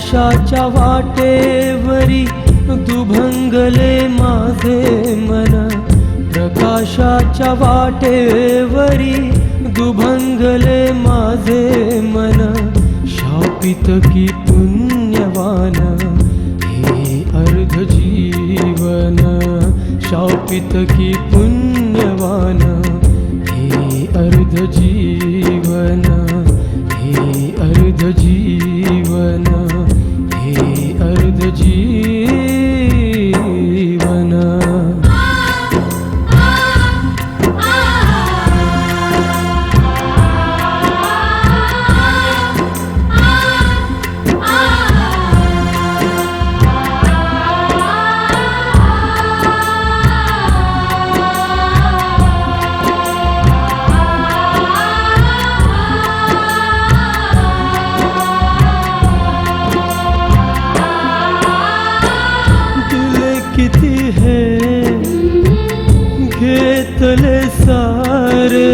प्रकाशाच्या वाटेवरी दुभंगले माझे मन, प्रकाशाच्या वाटेवरी दुभंगले माझे मन, शापित की पुण्यवान हे अर्ध जीवन, शापित की पुण्यवान हे अर्ध जीवन, हे अर्ध जीवन, हे अर्ध जीवन. किती है घेतले सारे,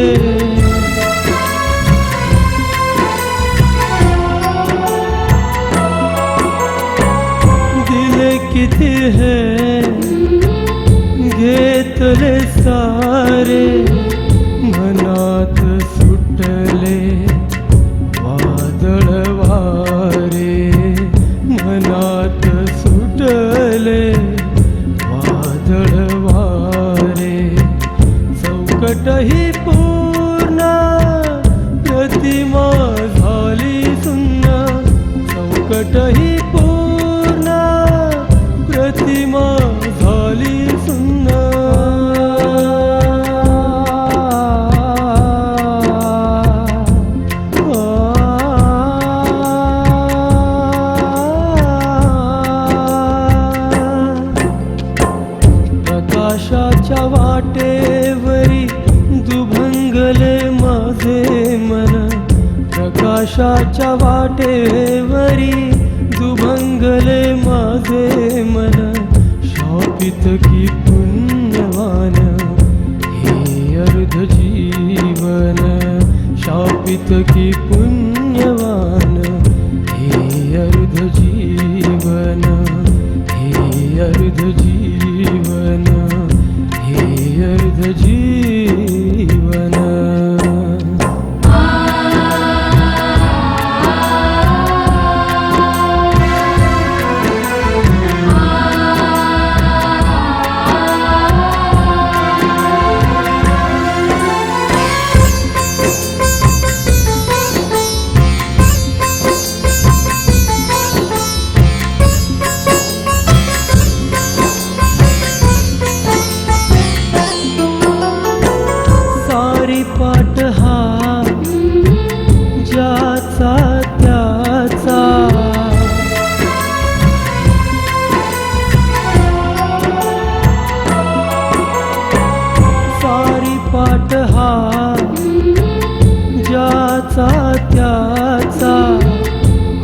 दिल किती है घेतले सारे, मनात सुटले वादळ वारे, मनात सुटले वारे, चौकट ही पूर्ण प्रतिमा झाली सुन्न, चौकट ही पूर्ण प्रतिमा झाली सुन्न. प्रकाशाच्या वाटेवरी दुभंगले माझे मन, प्रकाशाच्या वाटेवरी दुभंगले माझे मन, शापित की पुण्यवान हे अर्ध जीवन, शापित की पुण्यवान हे अर्ध जीवन, हे अर्ध जीवन, हे अर्ध जीवन. पाठ हा ज्याचा त्याचा, सारी पाठ हा ज्याचा त्याचा,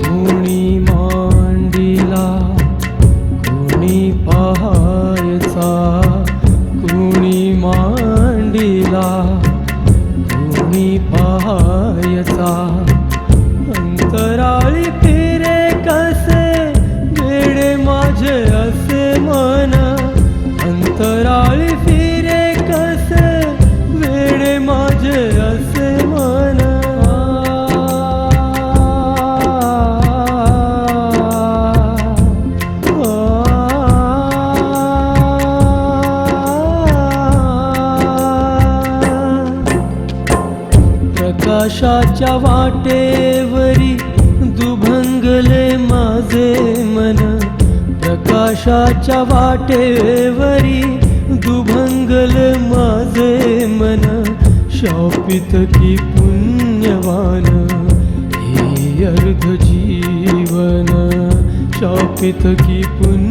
कोणी मांडीला कोणी पाहायचा, कोणी मांडीला कोणी पाहायचा, अंतराळी फिरे कसे वेडे माझे असे मन, अंतराळी फिरे कसे वेडे माझे असे मन. प्रकाशाच्या वाटेवरी दुभंगले माझे मन, प्रकाशाच्या वाटेवरी दुभंगले माझे मन, शापित की पुण्यवान हे अर्ध जीवन, शापित की पुण्य